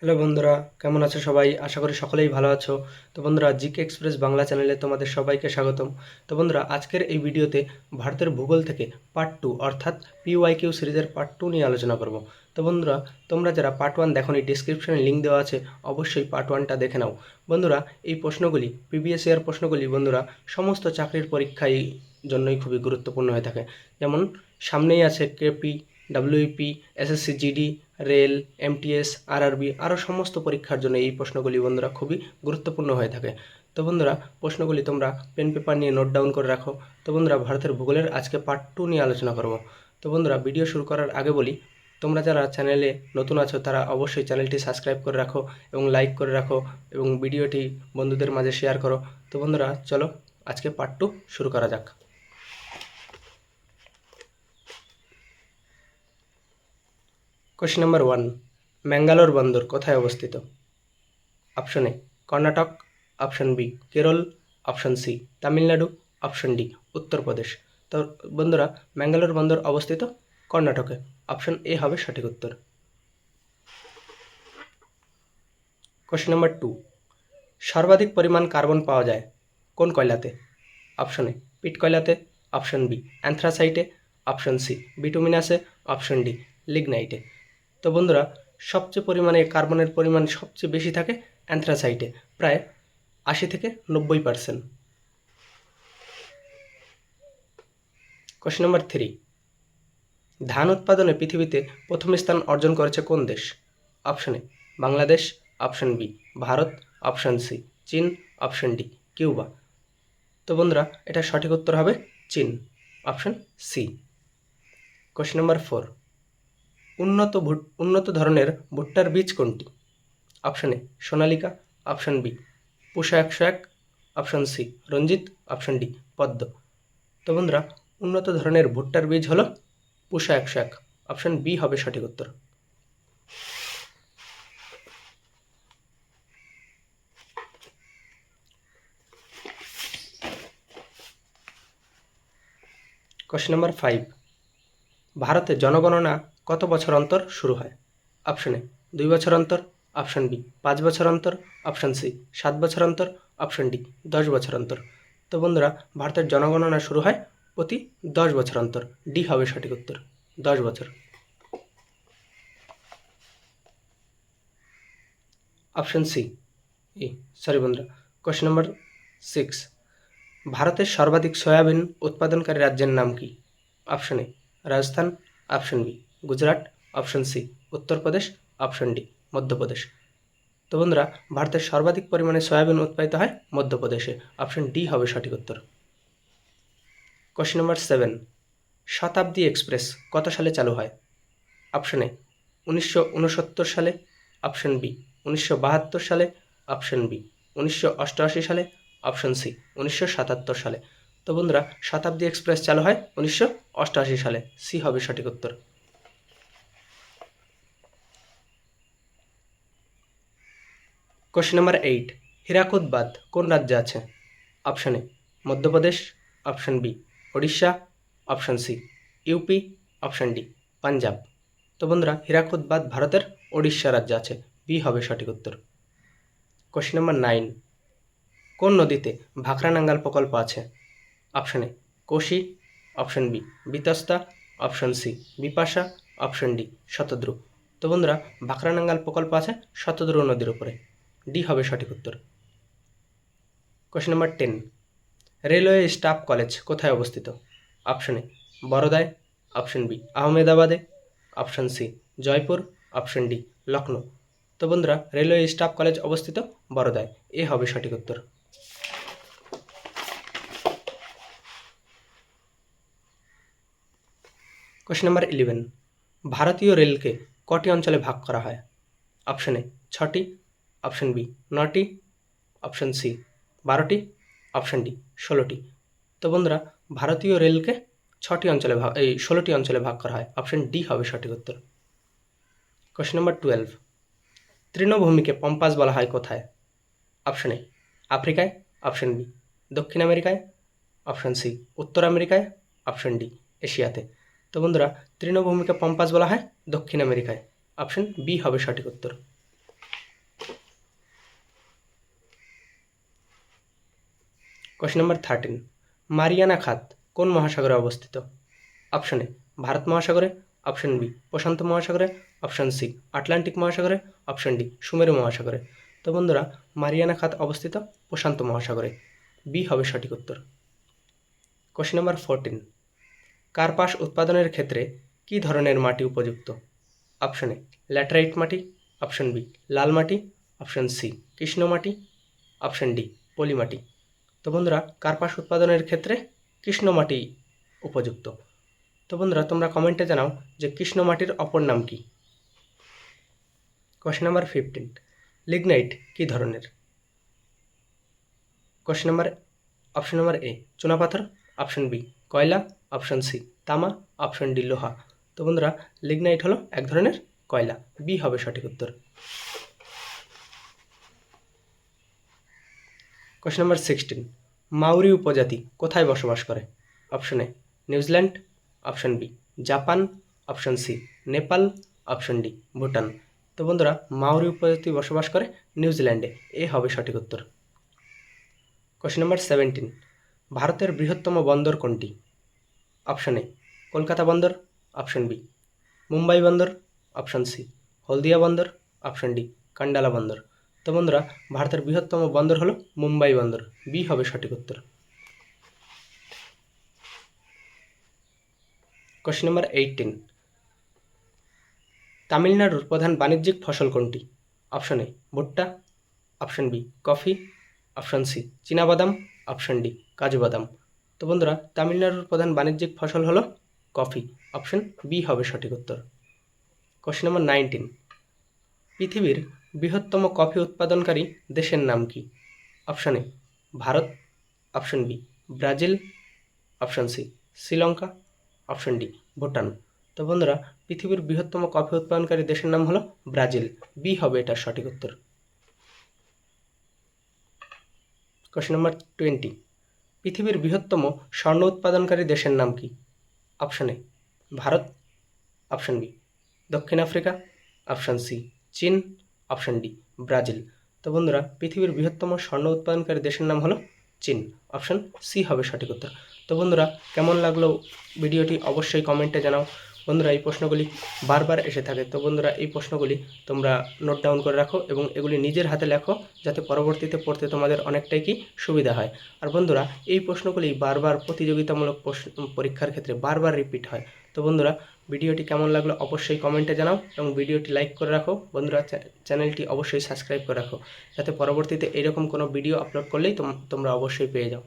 Hello বন্ধুরা, কেমন আছো সবাই? আশা করি সকলেই ভালো আছো। তো বন্ধুরা, জিকে এক্সপ্রেস বাংলা চ্যানেলে তোমাদের সবাইকে স্বাগতম। তো বন্ধুরা, আজকের এই ভিডিওতে ভারতের ভূগোল থেকে পার্ট 2 অর্থাৎ পিওয়াইকিউ সিরিজের পার্ট 2 নিয়ে আলোচনা করব। তো বন্ধুরা, তোমরা যারা পার্ট 1 দেখোনি, ডেসক্রিপশনে লিঙ্ক দেওয়া আছে, অবশ্যই পার্ট 1টা দেখে নাও। বন্ধুরা, এই প্রশ্নগুলি প্রিভিয়াস ইয়ার প্রশ্নগুলি বন্ধুরা সমস্ত চাকরির পরীক্ষায় জন্যই খুবই গুরুত্বপূর্ণ হয়ে থাকে। যেমন সামনেই আছে KP, WP, SSC GD, rail, MTS, RRB আরও সমস্ত পরীক্ষার জন্য এই প্রশ্নগুলি বন্ধুরা খুবই গুরুত্বপূর্ণ হয়ে থাকে। তো বন্ধুরা, প্রশ্নগুলি তোমরা পেন পেপার নিয়ে নোট ডাউন করে রাখো। তো বন্ধুরা, ভারতের ভূগোলের আজকে পার্ট 2 নিয়ে আলোচনা করব। তো বন্ধুরা, ভিডিও শুরু করার আগে বলি, তোমরা যারা চ্যানেলে নতুন আছো তারা অবশ্যই চ্যানেলটি সাবস্ক্রাইব করে রাখো এবং লাইক করে রাখো এবং ভিডিওটি বন্ধুদের মাঝে শেয়ার করো। তো বন্ধুরা, চলো আজকে পার্ট 2 শুরু করা যাক। কোশ্চেন নাম্বার 1, ম্যাঙ্গালোর বন্দর কোথায় অবস্থিত? Option A Karnataka, option B Kerala, option C Tamil Nadu, option D Uttar Pradesh. তো বন্ধুরা, ম্যাঙ্গালোর বন্দর অবস্থিত কর্ণাটকে। অপশন এ হবে সঠিক উত্তর। কোশ্চেন নাম্বার 2, সর্বাধিক পরিমাণ কার্বন পাওয়া যায় কোন কয়লাতে? অপশন এ পিট কয়লাতে, অপশন বি অ্যানথ্রাসাইটে, অপশন সি বিটুমিনাসে, অপশন ডি লিগনাইটে। তো বন্ধুরা, সবচেয়ে পরিমাণে কার্বনের পরিমাণ সবচেয়ে বেশি থাকে অ্যানথ্রাসাইটে, প্রায় 80 থেকে 90%। কোশ্চেন নাম্বার 3, ধান উৎপাদনে পৃথিবীতে প্রথম স্থান অর্জন করেছে কোন দেশ? Option A Bangladesh, option B Bharat, option C চীন, অপশন ডি কিউবা। তো বন্ধুরা, এটা সঠিক উত্তর হবে চীন, অপশন সি। কোশ্চেন নাম্বার 4, উন্নত ধরনের ভুট্টার বীজ কোনটি? Option A Sonalika, option B Pusa 101, option C Ranjit, option D Padma. তো বন্ধুরা, উন্নত ধরনের ভুট্টার বীজ হলো পুষা 101, অপশন বি হবে সঠিক উত্তর। কোশ্চেন নাম্বার 5, ভারতে জনগণনা কত বছর অন্তর শুরু হয়? অপশন এ 2 বছর অন্তর, অপশন বি 5 বছর অন্তর, অপশন সি 7 বছর অন্তর, অপশন ডি 10 বছর অন্তর। তো বন্ধুরা, ভারতের জনগণনা শুরু হয় প্রতি 10 বছর অন্তর, ডি হবে সঠিক উত্তর, 10 বছর। অপশন সি সরি বন্ধুরা, কোশ্চেন নাম্বার 6, ভারতের সর্বাধিক সয়াবিন উৎপাদনকারী রাজ্যের নাম কি? Option A Rajasthan, option B Gujarat, option C Uttar Pradesh, option D Madhya Pradesh. তো বন্ধুরা, ভারতের সর্বাধিক পরিমাণে সয়াবিন উৎপাদিত হয় মধ্যপ্রদেশে, অপশন ডি হবে সঠিক উত্তর। কোশ্চেন নাম্বার 7, শতাব্দী এক্সপ্রেস কত সালে চালু হয়? অপশন এ 1969 সালে, অপশন বি 1972 সালে, অপশন বি 1988 সালে, অপশন সি 1977 সালে। তো বন্ধুরা, শতাব্দী এক্সপ্রেস চালু হয় 1988 সালে, সি হবে সঠিক উত্তর। কোশ্চেন নাম্বার 8, হীরাকুদ বাঁধ কোন রাজ্যে আছে? Option A Madhya Pradesh, option B Odisha, option C UP, option D Punjab. তো বন্ধুরা, হীরাকুদ বাঁধ ভারতের ওড়িশা রাজ্যে আছে, বি হবে সঠিক উত্তর। কোশ্চেন নাম্বার 9, কোন নদীতে ভাকরানাঙ্গাল প্রকল্প আছে? Option A Kosi, option B Vitasta, option C Vipasha, option D Shatadru. তো বন্ধুরা, ভাকরানাঙ্গাল প্রকল্প আছে শতদ্রু নদীর উপরে, ডি হবে সঠিক উত্তর। Question number 10, railway staff college কোথায় অবস্থিত? অপশন এ বরোদায়, অপশন বি আহমেদাবাদে, option C Jaipur, option D Lucknow. তো বন্ধুরা, রেলওয়ে স্টাফ কলেজ অবস্থিত বরোদায়, এ হবে সঠিক উত্তর। কোশ্চেন নাম্বার 11, ভারতীয় রেলকে কটি অঞ্চলে ভাগ করা হয়? অপশন এ 6টি, অপশন বি 9টি, অপশন সি 12টি, অপশন ডি 16টি। তো বন্ধুরা, ভারতীয় রেলকে 16টি অঞ্চলে ভাগ করা হয়, অপশন ডি হবে সঠিক উত্তর। কোশ্চেন নাম্বার 12, তৃণভূমিকে পম্পাস বলা হয় কোথায়? অপশন এ আফ্রিকায়, অপশন বি দক্ষিণ আমেরিকায়, অপশন সি উত্তর আমেরিকায়, অপশন ডি এশিয়াতে। তো বন্ধুরা, তৃণভূমিকে পম্পাস বলা হয় দক্ষিণ আমেরিকায়, অপশন বি হবে সঠিক উত্তর। কোশ্চেন নাম্বার 13, মারিয়ানা খাত কোন মহাসাগরে অবস্থিত? অপশন এ ভারত মহাসাগরে, অপশন বি প্রশান্ত মহাসাগরে, অপশন সি আটলান্টিক মহাসাগরে, অপশন ডি সুমেরু মহাসাগরে। তো বন্ধুরা, মারিয়ানা খাত অবস্থিত প্রশান্ত মহাসাগরে, বি হবে সঠিক উত্তর। কোশ্চেন নাম্বার 14, কার্পাস উৎপাদনের ক্ষেত্রে কী ধরনের মাটি উপযুক্ত? অপশন এ ল্যাটেরাইট মাটি, অপশন বি লাল মাটি, অপশন সি কৃষ্ণ মাটি, অপশন ডি পলি মাটি। তো বন্ধুরা, কার্পাস উৎপাদনের ক্ষেত্রে কৃষ্ণ মাটি উপযুক্ত। তো বন্ধুরা, তোমরা কমেন্টে জানাও যে কৃষ্ণ মাটির অপর নাম কি। কোশ্চেন নাম্বার 15, লিগনাইট কী ধরনের? Question number option number A চুনাপাথর, অপশন বি কয়লা, অপশন সি তামা, অপশন ডি লোহা। তো বন্ধুরা, লিগনাইট হলো এক ধরনের কয়লা, বি হবে সঠিক উত্তর। কোশ্চেন নাম্বার 16, মাউরি উপজাতি কোথায় বসবাস করে? Option A New Zealand, option B Japan, option C Nepal, option D Bhutan. তো বন্ধুরা, মাউরি উপজাতি বসবাস করে নিউজিল্যান্ডে, এ হবে সঠিক উত্তর। কোশ্চেন নাম্বার 17, ভারতের বৃহত্তম বন্দর কোনটি? অপশন এ কলকাতা বন্দর, অপশন বি মুম্বাই বন্দর, অপশন সি হলদিয়া বন্দর, অপশন ডি কান্ডালা বন্দর। তো বন্ধুরা, ভারতের বৃহত্তম বন্দর হলো মুম্বাই বন্দর, বি হবে সঠিক উত্তর। কোশ্চেন নাম্বার 18, তামিলনাড়ুর প্রধান বাণিজ্যিক ফসল কোনটি? অপশন এ ভুট্টা, option B coffee, option C চীনাবাদাম, অপশন ডি কাজু বাদাম। তো বন্ধুরা, তামিলনাড়ুর প্রধান বাণিজ্যিক ফসল হলো কফি, অপশন বি হবে সঠিক উত্তর। কোশ্চেন নাম্বার 19, পৃথিবীর বৃহত্তম কফি উৎপাদনকারী দেশের নাম কি? Option A Bharat, option B Brazil, option C Sri Lanka, option D Bhutan. তো বন্ধুরা, পৃথিবীর বৃহত্তম কফি উৎপাদনকারী দেশের নাম হলো ব্রাজিল, বি হবে এটার সঠিক উত্তর। কোশ্চেন নাম্বার 20, পৃথিবীর বৃহত্তম স্বর্ণ উৎপাদনকারী দেশের নাম কি? Option A Bharat, option B দক্ষিণ আফ্রিকা, অপশন সি চীন, অপশন ডি ব্রাজিল। তো বন্ধুরা, পৃথিবীর বৃহত্তম স্বর্ণ উৎপাদনকারী দেশের নাম হলো চীন, অপশন সি হবে সঠিক উত্তর। তো বন্ধুরা, কেমন লাগলো ভিডিওটি অবশ্যই কমেন্টে জানাও। বন্ধুরা, এই প্রশ্নগুলি বারবার এসে থাকে, তো বন্ধুরা এই প্রশ্নগুলি তোমরা নোট ডাউন করে রাখো এবং এগুলি নিজের হাতে লেখো, যাতে পরবর্তীতে পড়তে তোমাদের অনেকটাই কি সুবিধা হয়। আর বন্ধুরা, এই প্রশ্নগুলি বারবার প্রতিযোগিতামূলক পরীক্ষার ক্ষেত্রে বারবার রিপিট হয়। তো বন্ধুরা, ভিডিওটি কেমন লাগলো অবশ্যই কমেন্টে জানাও এবং ভিডিওটি লাইক করে রাখো। বন্ধুরা, চ্যানেলটি অবশ্যই সাবস্ক্রাইব করে রাখো, যাতে পরবর্তীতে এরকম কোনো ভিডিও আপলোড করলেই তোমরা অবশ্যই পেয়ে যাও।